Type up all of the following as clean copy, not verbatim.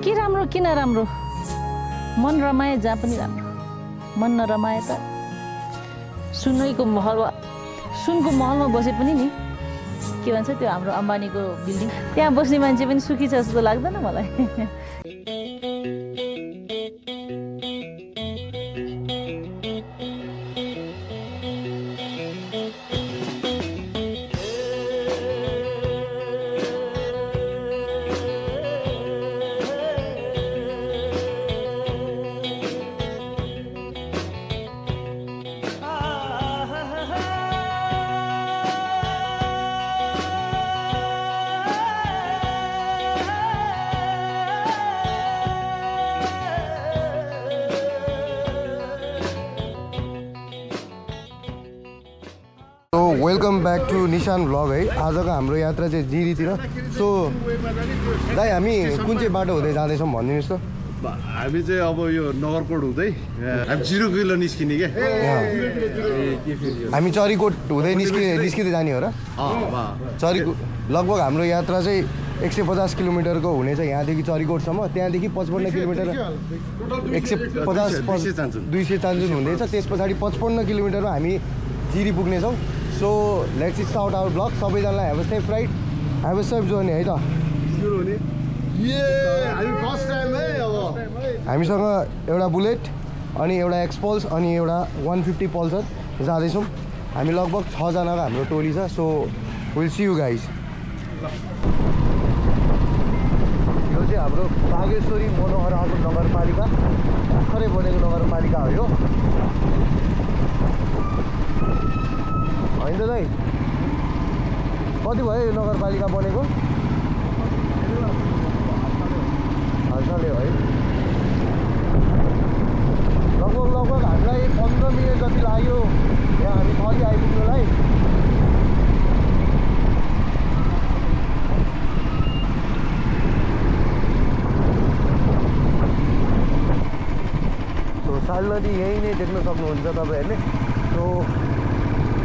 के राम्रो किन राम्रो मन रमाए जहाँ पनि राम्रो मन नरमाए त सुनको महलमा बसे पनि नि के भन्छ त्यो हाम्रो अम्बानीको बिल्डिङ त्यहाँ बस्ने मान्छे पनि सुखी छ जस्तो लाग्दैन मलाई वेलकम बैक टू निशान भ्लग है आजको हाम्रो यात्रा चाहिँ जिरीतिर सो दाइ हामी कुन चाहिँ बाटो हुँदै जाँदैछौँ भनिदिनुहोस् त हामी चाहिँ अब यो नगरकोट हुँदै हामी 0 किलो निस्किने के हामी चरीकोट हुँदै निस्किँदै जाने हो र चरीकोट लगभग हाम्रो यात्रा चाहिँ 150 किलोमिटरको हुनेछ यहाँदेखि चरीकोटसम्म त्यहाँदेखि 55 किलोमिटर 150 200 चान्जुन हुँदैछ त्यस पछाडि 55 किलोमिटरमा हामी जिरी पुग्नेछौँ so let's start our blog सबैजनालाई have a safe ride have a safe journey है त हामीसँग एउटा बुलेट अनि एउटा एक्सपल्स अनि एउटा 150 पल्सर जाँदैछौँ हामी लगभग 6 जनाको हाम्रो टोली छ so will see you guys यो चाहिँ हाम्रो बागेश्वरी मनोहर आगम नगरपालिका भर्खरै बनेको नगरपालिका हो यो होइन दाइ कति भयो यो नगरपालिका बनेको हालसालै है लगभग हामीलाई 15 मिनट जति लाग्यो यहाँ हामी थली आइपुग्नुलाई साल नदी यहीँ नै देख्न सक्नुहुन्छ तपाईँहरूले सो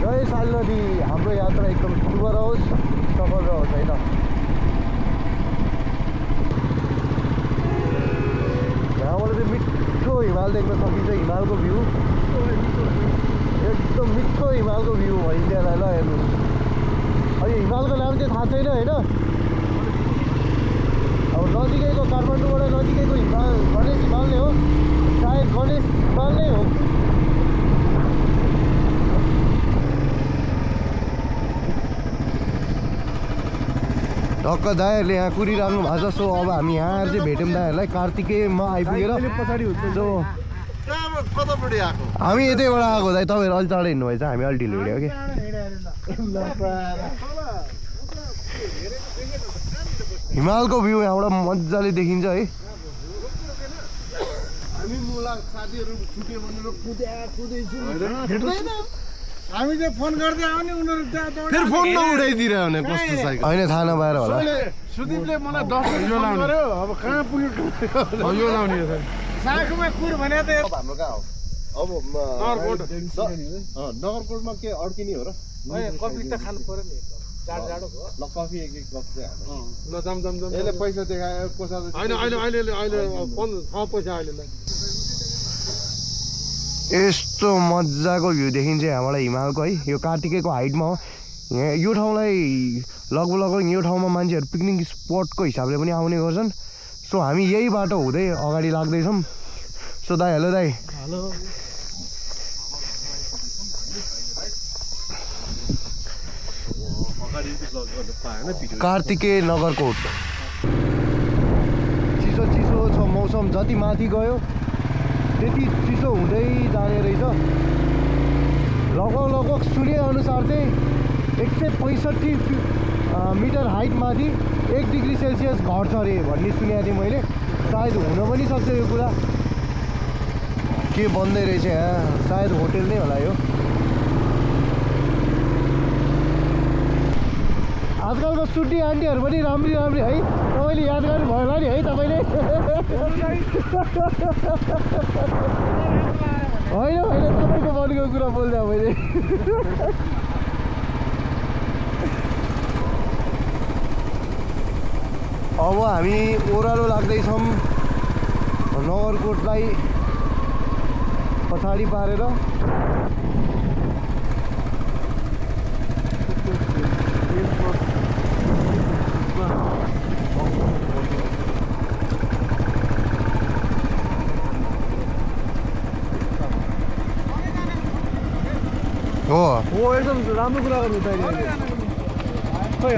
जय साल नदी हाम्रो यात्रा एकदम शुभ रहोस् सफल रहोस् है त यहाँबाट चाहिँ मिठो हिमाल देख्न सकिन्छ हिमालको भ्यू एकदम मिठो हिमालको भ्यू भइन्छ यसलाई ल हेर्नु अब यो हिमालको नाम चाहिँ थाहा छैन होइन अब नजिकैको काठमाडौँबाट नजिकैको हिमाल गणेश हिमाल नै हो सायद गणेश हिमाल नै हो ढक्क दाइहरूले यहाँ कुरिराख्नु भएको छ सो अब हामी यहाँ आएर चाहिँ भेट्यौँ दाइहरूलाई कार्तिकेयमा आइपुगेर पछाडि सो कतापट्टि आएको हामी यतैबाट आएको दाइ तपाईँहरू अलि टाढो हिँड्नुभएछ हामी अलि ढिलो हिँड्यो कि हिमालको भ्यू यहाँबाट मजाले देखिन्छ है हामी चाहिँ फोन गर्दै आउने उनीहरू फेरि फोन नउठाइदिएर भने कस्तो छ होइन थाहा नपाएर होला सुदीपले मलाई 10 किलो लाउने अब कहाँ पुग्यो यो लाउने साखुमा कुर भने त हाम्रो कहाँ हो अब नगरकोटमा के अड्किने हो र कफी त खानु पर्यो नि जाडो भयो ल कफी एक कप चाहिँ ल दम यसले पैसा देखायो कोसा हैन अहिले 5 पैसा अहिले यस्तो मजाको भ्यू देखिन्छ यहाँबाट हिमालको है यो कार्तिकेयको हाइटमा हो यहाँ यो ठाउँलाई लगभग यो ठाउँमा मान्छेहरू पिकनिक स्पटको हिसाबले पनि आउने गर्छन् सो हामी यही बाटो हुँदै अगाडि लाग्दैछौँ सो दाइ हेलो दाइ हेलो कार्तिकेय नगरकोट चिसो छ मौसम जति माथि गयो त्यति चिसो हुँदै जाने रहेछ लगभग सुने अनुसार चाहिँ 165 मिटर हाइटमाथि 1 डिग्री सेल्सियस घट्छ अरे भन्ने सुनेको थिएँ मैले सायद हुन पनि सक्छ यो कुरा के बन्दै रहेछ यहाँ सायद होटेल नै होला यो आजकलको सुटी आन्टीहरू पनि राम्री है तपाईँले याद गर्नु भयो होला नि है तपाईँले होइन तपाईँको मनको कुरा बोल्दा मैले अब हामी ओह्रालो लाग्दैछौँ नगरकोटलाई पछाडि पारेर। हो एकदम राम्रो कुरा गर्नु चाहियो।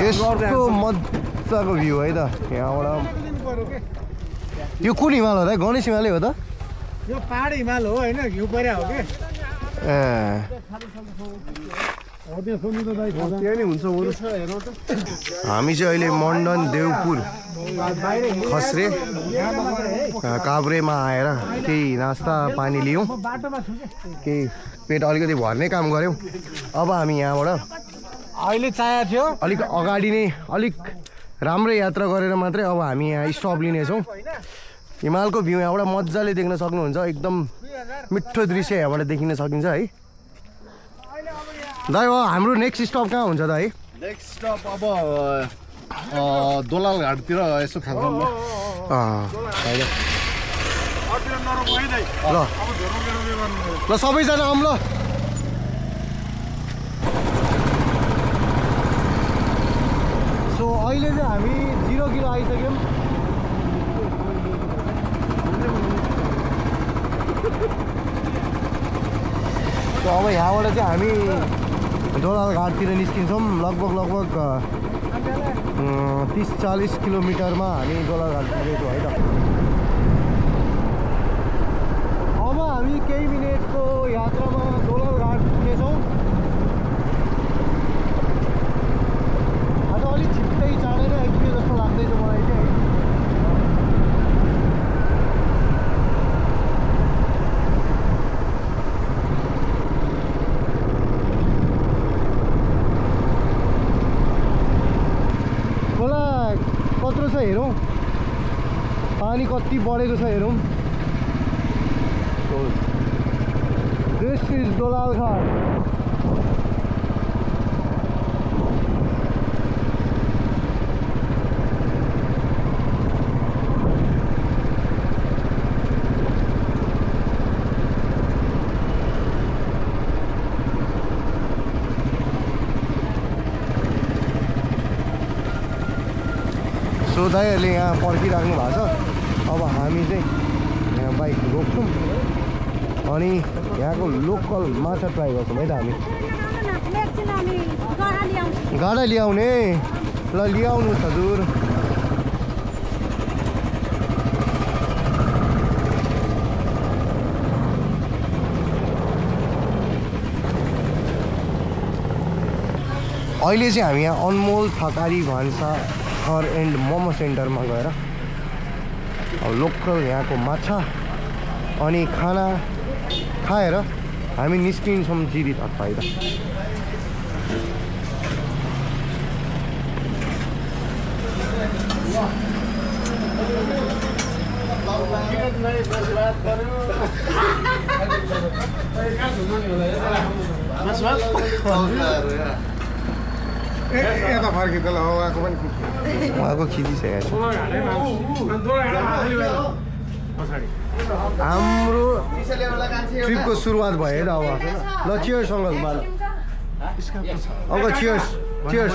यस्तो मजाको भ्यू है त यहाँबाट। यो कुन हिमाल हो त? गणेश हिमालै हो त? यो पहाड हिमाल हो होइन, घिउ पर्या हो कि हामी चाहिँ अहिले मण्डन देवपुर खस्रे काभ्रेमा आएर केही नास्ता पानी लियौँ, केही पेट अलिकति भर्ने काम गऱ्यौँ। अब हामी यहाँबाट अहिले चाहिएको थियो अलिक अगाडि नै अलिक राम्रो यात्रा गरेर मात्रै अब हामी यहाँ स्टप लिनेछौँ। हिमालको भ्यू यहाँबाट मजाले देख्न सक्नुहुन्छ, एकदम मिठो दृश्य यहाँबाट देखिन सकिन्छ है दाइ। हाम्रो नेक्स्ट स्टप कहाँ हुन्छ त है? नेक्स्ट स्टप अब दोलाल घाटतिर यसो खान्छ ल सबैजना आउँ ल। सो अहिले चाहिँ हामी 0 किलो आइसक्यौँ। सो अब यहाँबाट चाहिँ हामी दोलाल घाटतिर निस्किन्छौँ। लगभग 30-40 किलोमिटरमा हामी दोलाल घाट पुगेको है त। अब हामी केही मिनटको यात्रामा दोलाल घाट पुग्नेछौँ। आज अलिक छिट्टै चाँडै नै आइपुग्यो जस्तो लाग्दैछ मलाई चाहिँ। खोला कत्रो छ हेरौँ, पानी कति बढेको छ हेरौँ। This is Dolal Ghat. So दाइहरूले यहाँ पर्खिराख्नु भएको छ। अब हामी चाहिँ यहाँ बाइक रोक्छौँ अनि यहाँको लोकल माछा ट्राई गर्छौँ है त। हामी गाडा ल्याउने ल, ल्याउनुहोस् हजुर। अहिले चाहिँ हामी यहाँ अनमोल थकारी भान्सा घर एन्ड मोमो सेन्टरमा गएर अब लोकल यहाँको माछा अनि खाना खाएर हामी निस्किन्छौँ जिरीतर्फ है त। यता फर्किँदा उहाँको पनि उहाँको खिचिसकेको छ। हाम्रो ट्रिपको सुरुवात भयो है त अब। ल cheers uncle. Uncle cheers cheers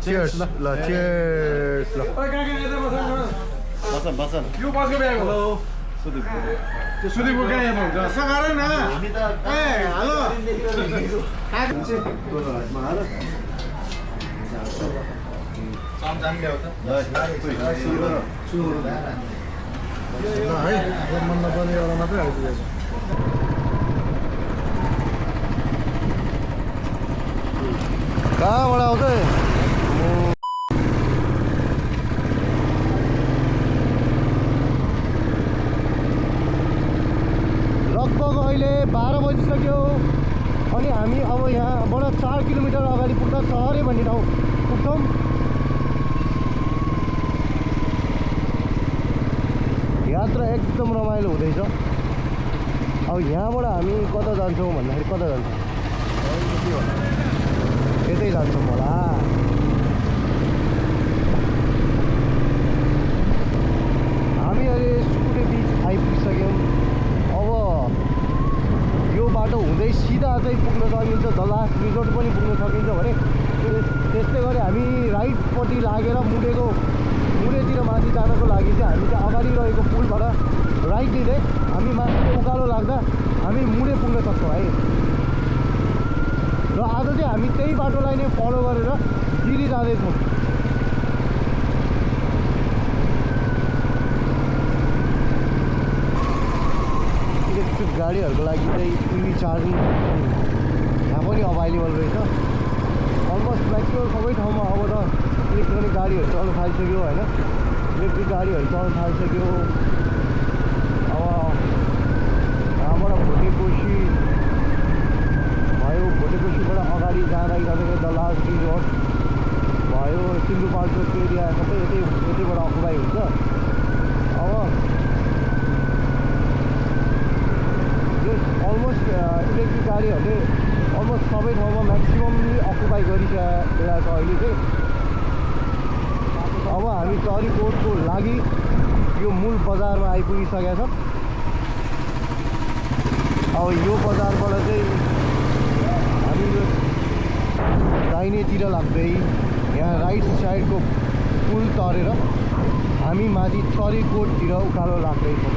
cheers ल चियर्स ल। सुदीपको कहाँ यहाँ हुन्छ सघार न ए हेलो है मन नपर्ने एउटा मात्रै आइपुगेको छ। कहाँबाट आउँछ? लगभग अहिले 12 बजिसक्यो अनि हामी अब यहाँबाट 4 किलोमिटर अगाडि पुग्दा सहरै भन्ने ठाउँ पुग्छौँ। यात्रा एकदम रमाइलो हुँदैछ। अब यहाँबाट हामी कता जान्छौँ भन्दाखेरि कता जान्छौँ? यतै जान्छौँ होला। सिधा चाहिँ पुग्न सकिन्छ, द लास्ट रिजोर्ट पनि पुग्न सकिन्छ भने त्यस्तै गरी हामी राइटपट्टि लागेर मुडेतिर माथि जानको लागि चाहिँ हामी चाहिँ अगाडि रहेको पुलबाट राइट लिँदै हामी माथि उकालो लाग्दा हामी मुडे पुग्न सक्छौँ है। र आज चाहिँ हामी त्यही बाटोलाई नै फलो गरेर गिरी जाँदैछौँ। इलेक्ट्रिक गाडीहरूको लागि चाहिँ EV चार्जिङ यहाँ पनि अभाइलेबल रहेछ। अलमोस्ट म्याक्सिमम सबै ठाउँमा अब त इलेक्ट्रोनिक गाडीहरू चल्न थालिसक्यो होइन, इलेक्ट्रिक गाडीहरू चल्न थालिसक्यो। अब यहाँबाट भोटेकोसी भयो, भोटेकोसीबाट अगाडि जाँदा द लास्ट रिजोर्ट भयो, सिन्धुपाल्चोक एरिया सबै यतैबाट अकुपाई हुन्छ। अब अलमोस्ट इलेक्ट्रिक गाडीहरूले अलमोस्ट सबै ठाउँमा म्याक्सिममली अकुपाई गरिसकेको छ अहिले चाहिँ। अब हामी चरीकोटको लागि यो मूल बजारमा आइपुगिसकेका छौँ। अब यो बजारबाट चाहिँ हामी यो दाहिनेतिर लाग्दै यहाँ राइट साइडको पुल तरेर हामी माथि चरीकोटतिर उकालो लाग्दैछौँ।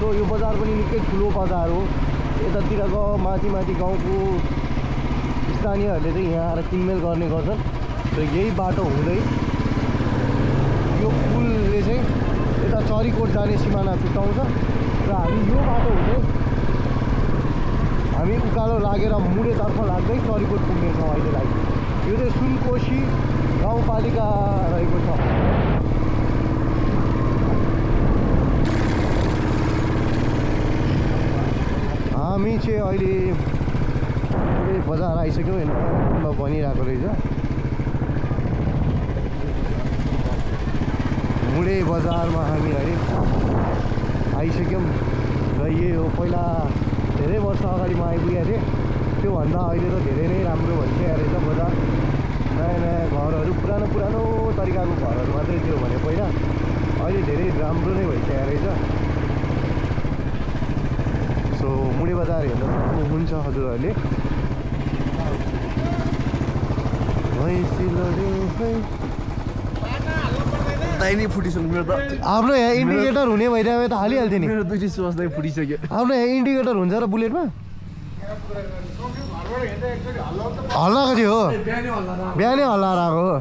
सो यो बजार पनि निकै ठुलो बजार हो। यतातिरको माथि गाउँको स्थानीयहरूले चाहिँ यहाँ आएर किनमेल गर्ने गर्छन्। र यही बाटो हुँदै यो पुलले चाहिँ यता चरीकोट जाने सिमाना छुट्याउँछ र हामी यो बाटो हुँदै हामी उकालो लागेर मुडेतर्फ लाग्दै चरीकोट पुग्नेछौँ अहिलेलाई। यो चाहिँ सुनकोशी गाउँपालिका रहेको छ। हामी चाहिँ अहिले बजार आइसक्यौँ ल भनिरहेको रहेछ। मुडे बजारमा हामी अहिले आइसक्यौँ र यही हो। पहिला धेरै वर्ष अगाडि म आइपुगेको थिएँ, त्योभन्दा अहिले त धेरै नै राम्रो भइसकेको रहेछ बजार। नयाँ घरहरू, पुरानो तरिकाको घरहरू मात्रै थियो भने पहिला, अहिले धेरै राम्रो नै भइसकेको रहेछ। सो मुडे बजार हेर्न सक्नुहुन्छ हजुरहरूले। दाइनी फुटिसक्यो मेरो त। हाम्रो यहाँ इन्डिकेटर हुने भइदियो भए त हालिहाल्थ्यो नि। मेरो दुईटी सुवासलाई फुटिसक्यो। हाम्रो यहाँ इन्डिकेटर हुन्छ र बुलेटमा हल्लाएको थियो हो, बिहानै हल्लाएर आएको हो।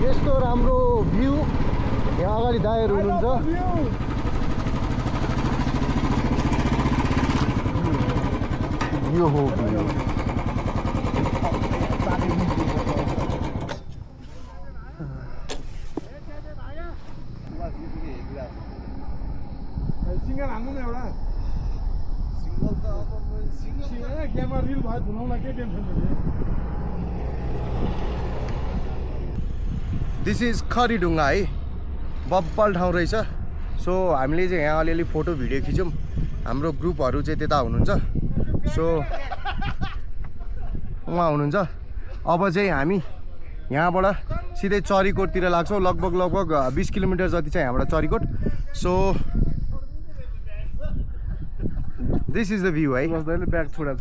यस्तो राम्रो भ्यू यहाँ अगाडि दाइहरू हुनुहुन्छ। यो हो भ्यू। सिङ्गल हान्नु न एउटा सिङ्गल त अब सिङ्गल गेममा रिल भयो धुनाउला के टेन्सन छैन। दिस इज खरीढुङ्गा है, बब्बल ठाउँ रहेछ। सो हामीले चाहिँ यहाँ अलिअलि फोटो भिडियो खिच्यौँ। हाम्रो ग्रुपहरू चाहिँ त्यता हुनुहुन्छ। सो उहाँ हुनुहुन्छ। अब चाहिँ हामी यहाँबाट सिधै चरीकोटतिर लाग्छौँ। लगभग 20 किलोमिटर जति चाहिँ यहाँबाट Charikot. So this is the view है। ब्याग छोडा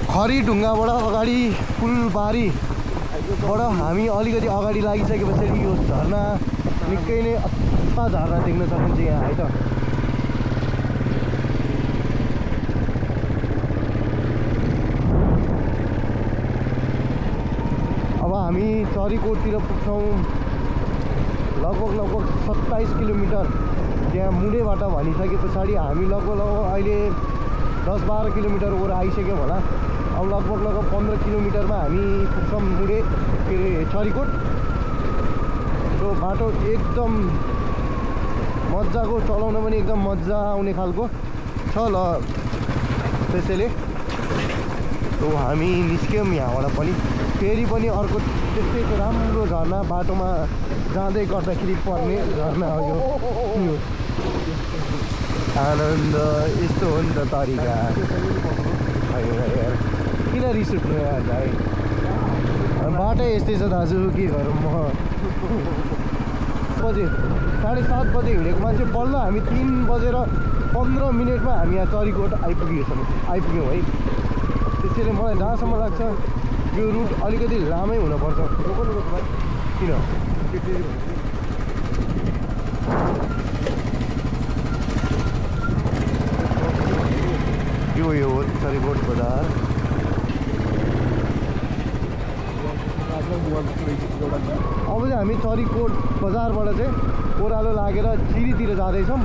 खरीढुङ्गाबाट अगाडि फुलबारीबाट हामी अलिकति अगाडि लागिसकेपछि यो झरना निकै नै अच्छा झरना देख्न सकिन्छ यहाँ है त। अब हामी चरीकोटतिर पुग्छौँ। लगभग 27 किलोमिटर त्यहाँ मुडेबाट भनिसके पछाडि हामी लगभग अहिले 10-12 किलोमिटर ओर आइसक्यौँ होला। अब लगभग 15 किलोमिटरमा हामी पुग्छौँ मुडे के अरे चरीकोट। सो बाटो एकदम मजाको, चलाउन पनि एकदम मजा आउने खालको छ ल। त्यसैले सो हामी निस्क्यौँ यहाँबाट पनि। फेरि पनि अर्को त्यस्तै राम्रो झरना बाटोमा जाँदै गर्दाखेरि पर्ने झरना हो यो। आनन्द यस्तो हो नि त तरिका। किन रिस उठ्नु यार भाइ बाटै यस्तै छ दाजु के गरौँ म बजे 7:30 बजे हिँडेको मान्छे बल्ल हामी 3:15 हामी यहाँ चरीकोट आइपुग्यौँ है त्यसैले मलाई जहाँसम्म लाग्छ यो रुट अलिकति लामै हुनपर्छ किन यो हो चरीकोट बजार अब चाहिँ हामी चरीकोट बजारबाट चाहिँ ओह्रालो लागेर जिरीतिर जाँदैछौँ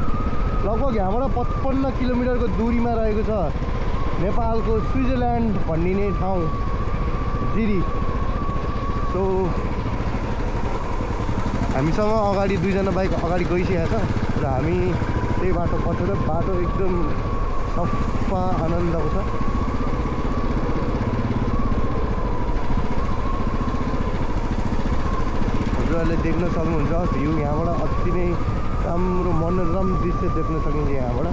लगभग यहाँबाट 55 किलोमिटरको दूरीमा रहेको छ नेपालको स्विजरल्यान्ड भनिने ठाउँ जिरी सो हामीसँग अगाडि 2 जना बाइक अगाडि गइसकेको छ र हामी त्यही बाटो पछाडि बाटो एकदम सफा आनन्दको छ हजुरहरूले देख्न सक्नुहुन्छ भ्यू यहाँबाट अति नै राम्रो मनोरम दृश्य देख्न सकिन्छ यहाँबाट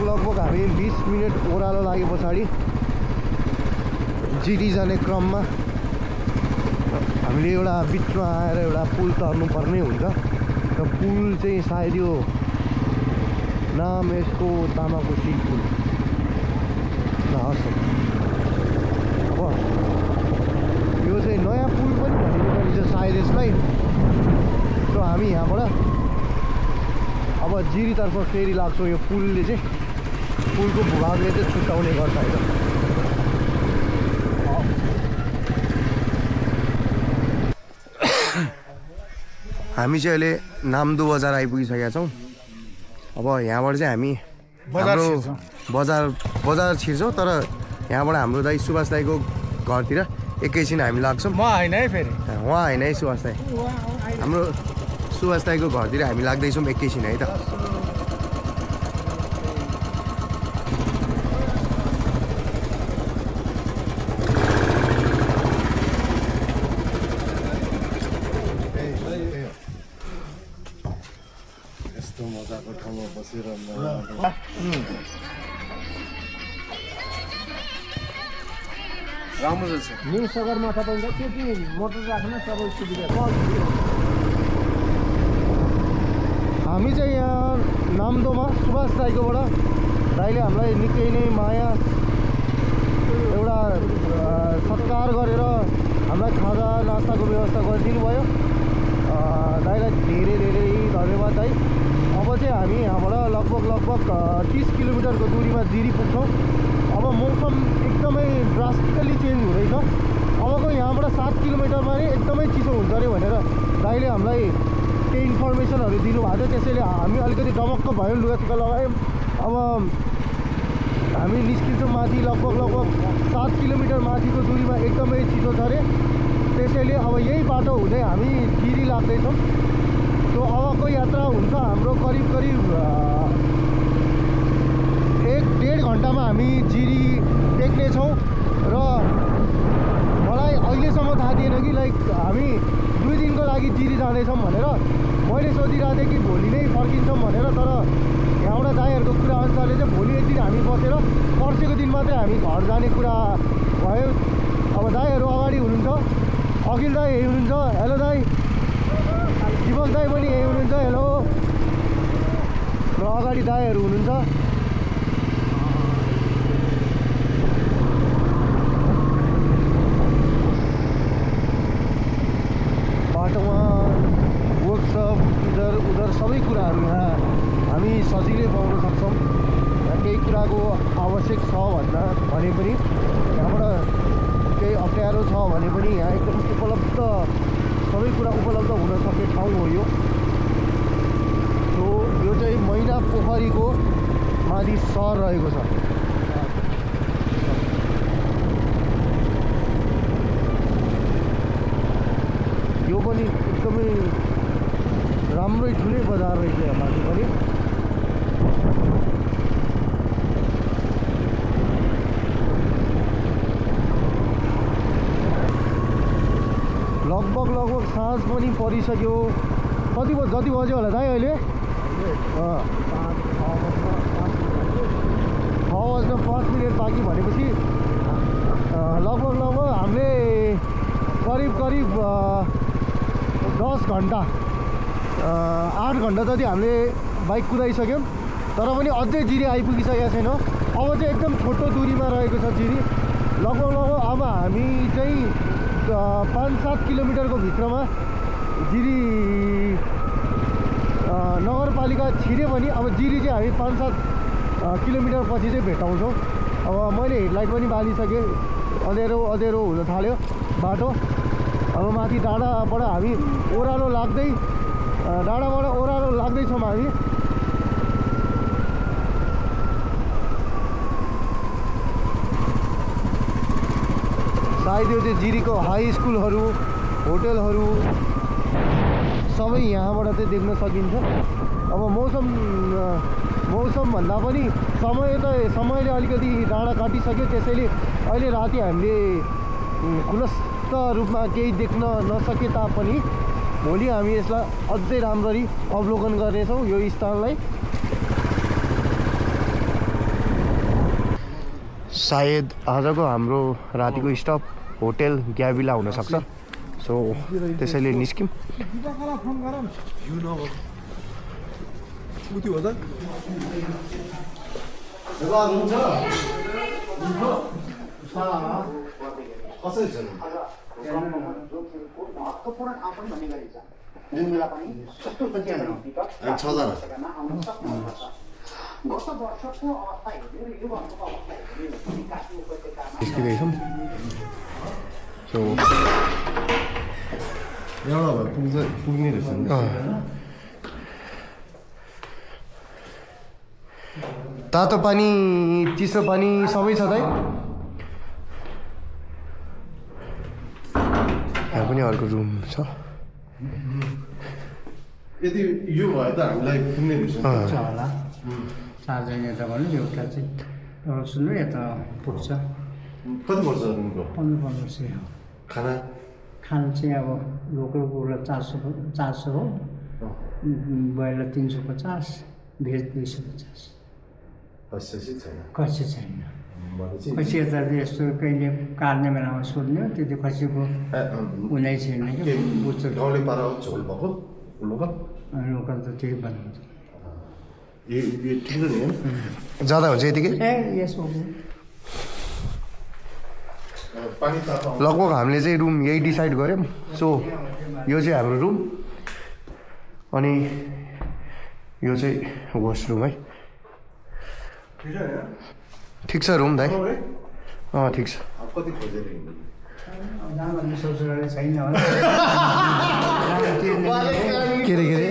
लगभग हामी 20 मिनट ओह्रालो लागे पछाडि जिरी जाने क्रममा हामीले एउटा बिचमा आएर एउटा पुल तर्नुपर्ने हुन्छ र पुल चाहिँ सायद यो नाम यसको तामाकोसी पुल अब यो चाहिँ नयाँ पुल पनि भनिने गरिन्छ सायद यसलाई सो हामी यहाँबाट अब जिरीतर्फ फेरि लाग्छौँ यो पुलले चाहिँ पुलको भूभागले चाहिँ छुट्याउने गर्छ होइन हामी चाहिँ अहिले नाम्दो बजार आइपुगिसकेका छौँ अब यहाँबाट चाहिँ हामी हाम्रो बजार छिर्छौँ तर यहाँबाट हाम्रो दाइ सुभाष दाईको घरतिर एकैछिन हामी लाग्छौँ म होइन है फेरि उहाँ होइन है सुभाष दाई हाम्रो सुभाष दाईको घरतिर हामी लाग्दैछौँ एकैछिन है त यस्तो मजाको ठाउँमा बसेर राम्रो रहेछ न्यू सगरमाथा पनि छ त्यो चाहिँ मोटर राख्न सबै सुविधा हामी चाहिँ यहाँ नाम्दोमा सुभाष दाईकोबाट दाईले हामीलाई निकै नै माया एउटा सत्कार गरेर हामीलाई खाजा नास्ताको व्यवस्था गरिदिनु भयो दाईलाई धेरै धेरै धन्यवाद दाई अब चाहिँ हामी यहाँबाट लगभग 30 किलोमिटरको दूरीमा जिरी पुग्छौँ अब मौसम एकदमै ड्रास्टिकली चेन्ज हुँदैछ अबको यहाँबाट 7 किलोमिटरमा नै एकदमै चिसो हुन्छ अरे भनेर दाइले हामीलाई केही इन्फर्मेसनहरू दिनुभएको थियो त्यसैले हामी अलिकति डमक्क भयो लुगासुगा लगायौँ अब हामी निस्किन्छौँ माथि लगभग 7 किलोमिटर माथिको दूरीमा एकदमै चिसो छ अरे त्यसैले अब यही बाटो हुँदै हामी जिरी लाग्दैछौँ सो अबको यात्रा हुन्छ हाम्रो करिब 1-1.5 घन्टामा हामी जिरी देख्नेछौँ र मलाई अहिलेसम्म थाहा थिएन कि लाइक हामी 2 दिनको लागि जिरी जाँदैछौँ भनेर मैले सोधिरहेको थिएँ कि भोलि नै फर्किन्छौँ भनेर तर यहाँबाट दाइहरूको कुरा अनुसारले चाहिँ भोलि एक दिन हामी बसेर पर्सिको दिन मात्रै हामी घर जाने कुरा भयो अब दाइहरू अगाडि हुनुहुन्छ अखिल दाई यही हुनुहुन्छ हेलो दाई दिपक दाई पनि यही हुनुहुन्छ हेलो र अगाडि दाइहरू हुनुहुन्छ बाटोमा वर्कसप उधर सबै कुराहरू यहाँ हामी सजिलै पाउन सक्छौँ केही कुराको आवश्यक छ भने पनि यहाँबाट केही अप्ठ्यारो छ भने पनि यहाँ एकदम उपलब्ध सबै कुरा उपलब्ध हुन सक्ने ठाउँ हो यो सो यो चाहिँ मैना पोखरीको माथि सहर रहेको छ यो पनि एकदमै राम्रै ठुलै बजार रहेछ यहाँ माथि पनि लगभग साँझ पनि परिसक्यो कति जति बज्यो होला दाइ अहिले 6:05 बाँकी भनेपछि लगभग हामीले करिब 10 घन्टा 8 घन्टा जति हामीले बाइक कुदाइसक्यौँ तर पनि अझै जिरी आइपुगिसकेको छैन। अब चाहिँ एकदम छोटो दूरीमा रहेको छ जिरी। लगभग अब हामी चाहिँ 5-7 किलोमिटरको भित्रमा जिरी नगरपालिका छिर्यो भने अब जिरी चाहिँ हामी 5-7 किलोमिटर पछि चाहिँ भेटाउँछौँ। अब मैले हेडलाइट पनि बालिसकेँ, अँध्यारो हुन थाल्यो बाटो। अब माथि डाँडाबाट हामी ओह्रालो लाग्दैछौँ हामी। सायद यो चाहिँ जिरीको हाई स्कुलहरू, होटलहरू सबै यहाँबाट चाहिँ देख्न सकिन्छ। अब मौसम भन्दा पनि समयले अलिकति डाँडा काटिसक्यो, त्यसैले अहिले राति हामीले खुलस्त रूपमा केही देख्न नसके तापनि भोलि हामी यसलाई अझै राम्ररी अवलोकन गर्नेछौँ यो स्थानलाई। सायद आजको हाम्रो रातिको स्टप होटल ग्याभिला हुनसक्छ। सो त्यसैले निस्क्यौँ। निस्किँदैछौँ। सो पुग्ने रहेछ। तातो पानी चिसो पानी सबै छ दाइ। यहाँ पनि अर्को रुम छ। यदि यो भयो त हामीलाई पुग्ने रहेछ होला। 4 जना यता भन्नु एउटा चाहिँ एउटा सुन्नु यता पुग्छ। कति पर्छ रुमको? 1500 हो। खाना चाहिँ अब लोकल कुकुरलाई 400 हो, ब्रोइलर 350, भेज 250। खसी छैन। खसी यता यस्तो कहिले काट्ने बेलामा सोध्ने हो, त्यो खसीको उनै छैन कि बुझ्छ। गाउँले पारा झोल भएको लोकल त त्यही बनाउँछ। जाँदा हुन्छ यतिकै। यसो लगभग हामीले चाहिँ रुम यही डिसाइड गऱ्यौँ। सो यो चाहिँ हाम्रो रुम अनि यो चाहिँ वासरुम है। ठिक छ रुम दाइ? ठिक छ। कति खोजेर छैन होला। के अरे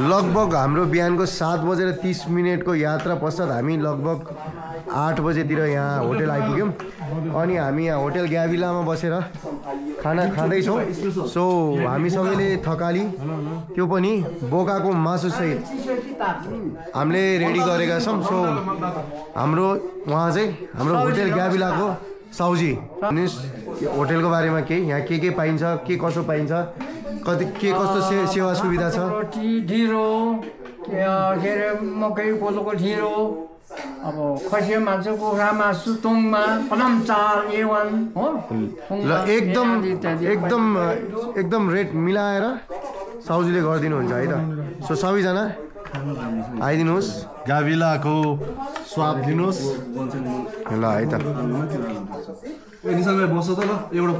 लगभग हाम्रो बिहानको 7:30 को यात्रा पश्चात हामी लगभग 8 बजेतिर यहाँ होटल आइपुग्यौँ। अनि हामी यहाँ होटल ग्याभिलामा बसेर खाना खाँदैछौँ। सो हामी सबैले थकाली त्यो पनि बोकाको मासुसहित हामीले रेडी गरेका छौँ। सो हाम्रो उहाँ चाहिँ हाम्रो होटल ग्याभिलाको साउजी होटलको बारेमा केही यहाँ के पाइन्छ, के कसो पाइन्छ, के कस्तो सेवा सुविधा छ? रोटी ढिँडो, के अरे मकै कोदोको ढिँडो, अब खसी मासु, कुखुरा मासु, तोङमा पदम चार A1 हो। ल एकदम रेट मिलाएर साउजीले गरिदिनुहुन्छ है त। सो सबैजना आइदिनुहोस्, गाभिलाको स्वाद लिनुहोस्। ल है त। बस्छ त ल एउटा